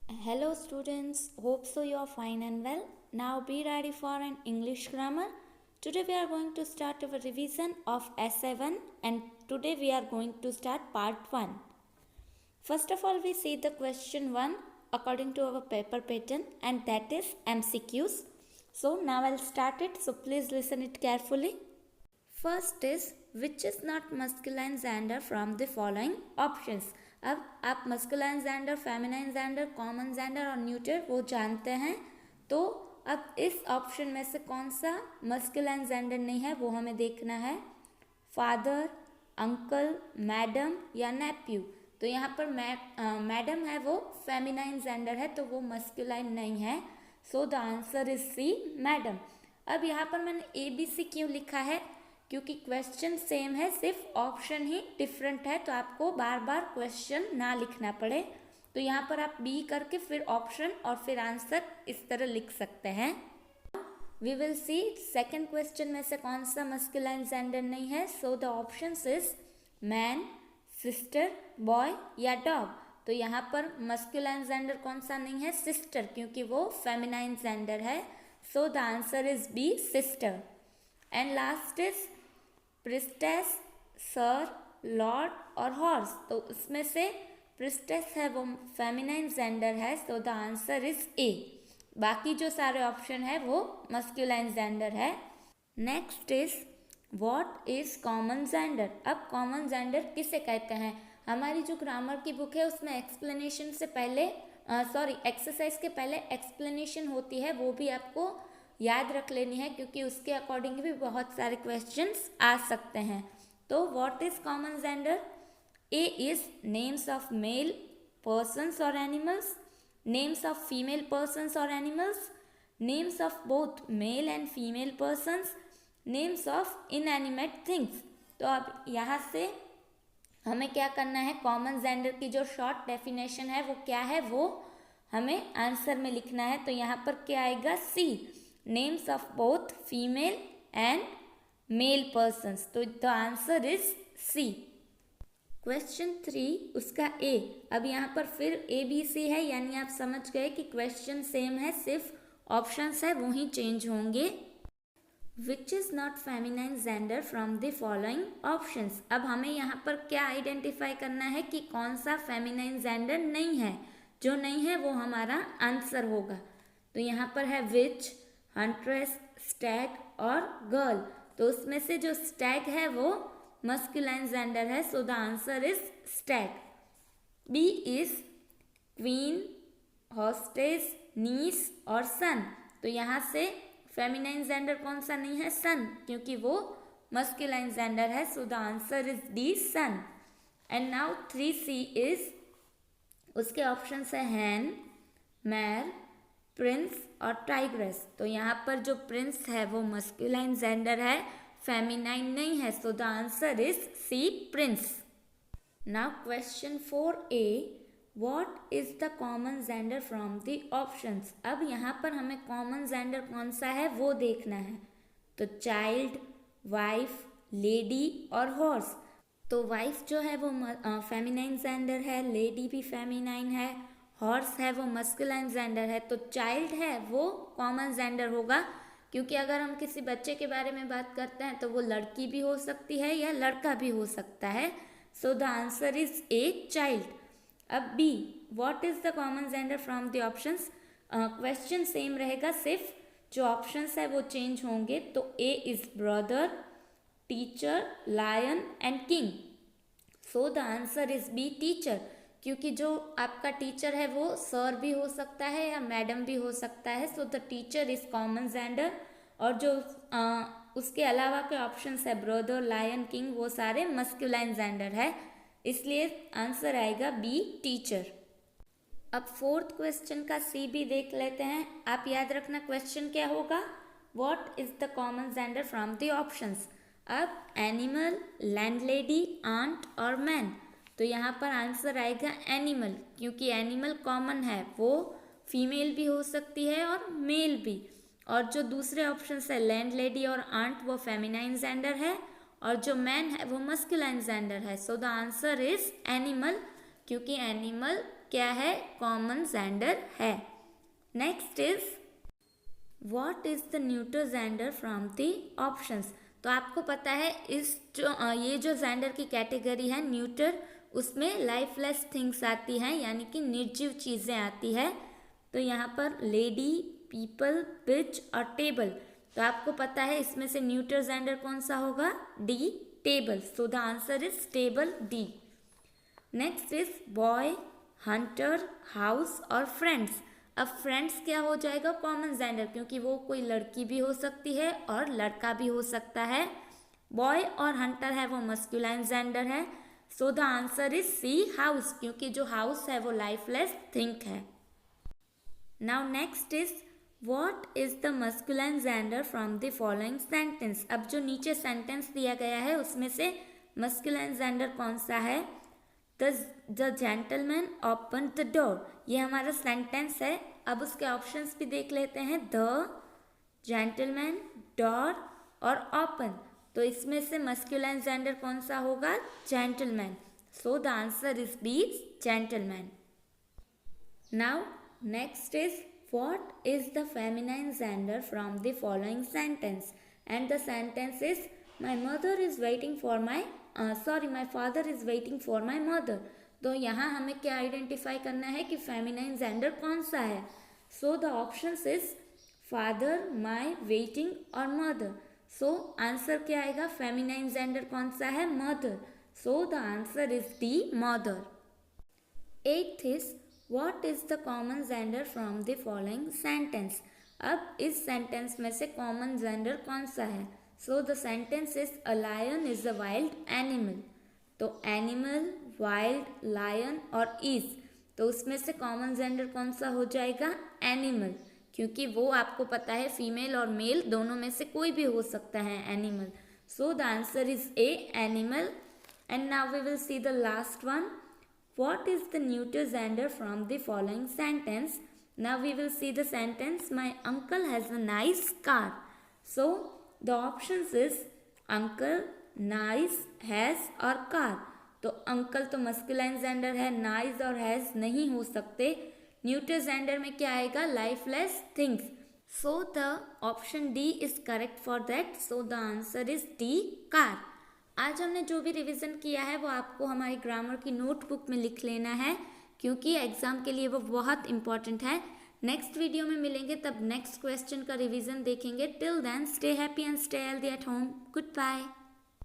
Hello students, hope so you are fine and well. Now be ready for an English grammar. Today we are going to start our revision of Essay 1 and today we are going to start part 1. First of all we see the question 1 according to our paper pattern and that is MCQs. So now I'll start it, so please listen it carefully. First is which is not masculine gender from the following options. अब आप masculine gender, feminine gender, common gender और neuter वो जानते हैं, तो अब इस option में से कौन सा मस्कुलाइन जेंडर नहीं है वो हमें देखना है. फादर, अंकल, मैडम या नेप्यू. तो यहाँ पर मैडम है वो फेमिनाइन जेंडर है तो वो मस्कुलाइन नहीं है. So the answer is C, madam. अब यहाँ पर मैंने ABC क्यों लिखा है? क्योंकि क्वेश्चन सेम है, सिर्फ ऑप्शन ही डिफरेंट है, तो आपको बार बार क्वेश्चन ना लिखना पड़े. तो यहाँ पर आप B करके फिर ऑप्शन और फिर आंसर इस तरह लिख सकते हैं. We will see second question में से कौन सा मस्कुलाइन जेंडर नहीं है. So the options is man, sister, boy या डॉग. तो यहाँ पर मस्कुलाइन जेंडर कौन सा नहीं है? सिस्टर, क्योंकि वो फेमिनाइन जेंडर है. So the answer is B, sister. And last is priestess, sir, Lord और हॉर्स. तो उसमें से प्रिस्टेस है वो फेमिनाइन जेंडर है, so the answer is A. बाकी जो सारे ऑप्शन है वो मस्कुलाइन जेंडर है. Next is what is common gender. अब कॉमन जेंडर किसे कहते हैं? हमारी जो ग्रामर की बुक है उसमें एक्सप्लेनेशन से पहले एक्सरसाइज के पहले एक्सप्लेनेशन होती है, वो भी आपको याद रख लेनी है क्योंकि उसके अकॉर्डिंग भी बहुत सारे क्वेश्चंस आ सकते हैं. तो what is common gender? A is names of male persons और animals, names of female persons और animals, names of both male and female persons, names of inanimate things. तो अब यहाँ से हमें क्या करना है? कॉमन जेंडर की जो शॉर्ट डेफिनेशन है वो क्या है वो हमें आंसर में लिखना है. तो यहाँ पर क्या आएगा? C, names of both female and male persons. तो the answer is C. Question 3 उसका A. अब यहाँ पर फिर ABC है, यानी आप समझ गए कि क्वेश्चन सेम है, सिर्फ ऑप्शंस है वो ही चेंज होंगे. Which is not feminine gender from the following options. अब हमें यहाँ पर क्या आइडेंटिफाई करना है कि कौन सा फेमिनाइन जेंडर नहीं है. जो नहीं है वो हमारा आंसर होगा. तो यहाँ पर है विच, हंट्रेस, स्टैग और गर्ल. तो उसमें से जो स्टैग है वो मस्कुलाइन जेंडर है, so the answer is stag. B is queen, hostess, niece और सन. तो यहाँ से फेमिनाइन जेंडर कौन सा नहीं है? सन, क्योंकि वो मस्कुलाइन जेंडर है, so the answer is D, son. And now 3C is उसके ऑप्शन है हैन, मैर, प्रिंस और टाइग्रेस. तो यहाँ पर जो प्रिंस है वो मस्कुलाइन जेंडर है, फेमिनाइन नहीं है, so the answer is C, Prince. Now question 4A, what is the common gender from the options. अब यहाँ पर हमें कॉमन जेंडर कौन सा है वो देखना है. तो चाइल्ड, वाइफ, लेडी और हॉर्स. तो वाइफ जो है वो फेमिनाइन जेंडर है, लेडी भी फेमिनाइन है, हॉर्स है वो मस्कुलाइन जेंडर है. तो चाइल्ड है वो कॉमन जेंडर होगा, क्योंकि अगर हम किसी बच्चे के बारे में बात करते हैं तो वो लड़की भी हो सकती है या लड़का भी हो सकता है. So the answer is A, child. अब B, what is the common gender from the options. Question same रहेगा, सिर्फ जो ऑप्शंस है वो चेंज होंगे. तो A is brother, teacher, lion and king. So the answer is B, teacher, क्योंकि जो आपका टीचर है वो सर भी हो सकता है या मैडम भी हो सकता है. So the teacher is common gender. और जो उसके अलावा के ऑप्शंस है ब्रदर, लायन, किंग, वो सारे मस्कुलाइन जेंडर है, इसलिए आंसर आएगा B, टीचर. अब फोर्थ क्वेश्चन का C भी देख लेते हैं. आप याद रखना क्वेश्चन क्या होगा. What is the common gender from the options. अब एनिमल, लैंडलेडी, आंट और मैन. तो यहाँ पर आंसर आएगा एनिमल, क्योंकि एनिमल कॉमन है, वो फीमेल भी हो सकती है और मेल भी. और जो दूसरे ऑप्शन है लैंडलेडी और आंट वो फेमिनाइन जेंडर है और जो मैन है वो मस्कुलाइन जेंडर है. So the answer is animal, क्योंकि एनिमल क्या है, कॉमन जेंडर है। Next is what is the neutral gender from the options. तो आपको पता है ये जो जेंडर की कैटेगरी है न्यूट्रल, उसमें लाइफलेस थिंग्स आती हैं, यानी कि निर्जीव चीज़ें आती है। तो यहाँ पर लेडी, पीपल, बिच और टेबल। तो आपको पता है इसमें से न्यूट्रल जेंडर कौन सा होगा, D, table. So the answer is table, D. Next is boy, Hunter, house और फ्रेंड्स। अब फ्रेंड्स क्या हो जाएगा, कॉमन जेंडर, क्योंकि वो कोई लड़की भी हो सकती है और लड़का भी हो सकता है। बॉय और हंटर है वो मस्कुलाइन जेंडर है। So the answer is C, house, क्योंकि जो हाउस है वो लाइफलेस थिंग है। Now next is what is the masculine gender from the following sentence. अब जो नीचे सेंटेंस दिया गया है उसमें से मस्कुलाइन जेंडर कौन सा है। The gentleman open the door, ये हमारा सेंटेंस है। अब उसके ऑप्शंस भी देख लेते हैं, द, जेंटलमैन, डोर और ओपन। तो इसमें से मस्कुलाइन जेंडर कौन सा होगा, gentleman. So the answer is B, gentleman. Now next is what is the feminine gender from the following sentence. And the sentence is my mother is waiting for my my father is waiting for my mother. तो यहाँ हमें क्या identify करना है कि feminine gender कौन सा है। So the options is father, my, waiting और मदर। सो आंसर क्या आएगा, फेमिनाइन जेंडर कौन सा है, mother. So the answer is D, mother. Eighth is what is the common gender from the following sentence. अब इस सेंटेंस में से कॉमन जेंडर कौन सा है। So the sentence is a lion is a wild animal. तो animal, wild, lion और is, तो उसमें से कॉमन जेंडर कौन सा हो जाएगा, एनिमल, क्योंकि वो आपको पता है फीमेल और मेल दोनों में से कोई भी हो सकता है animal. So the answer is A, animal. And now we will see the last one, what is the neutral gender from the following sentence. Now we will see the sentence, my uncle has a nice car. So the options is uncle, nice, has और car. तो uncle तो masculine gender है, nice और has नहीं हो सकते। Neutral gender में क्या आएगा, lifeless things. So the option D is correct for that. So the answer is D, car. आज हमने जो भी रिवीजन किया है वो आपको हमारी ग्रामर की नोटबुक में लिख लेना है, क्योंकि एग्जाम के लिए वो बहुत इंपॉर्टेंट है। नेक्स्ट वीडियो में मिलेंगे, तब नेक्स्ट क्वेश्चन का रिवीजन देखेंगे। Till then stay happy and stay healthy at home. Good bye.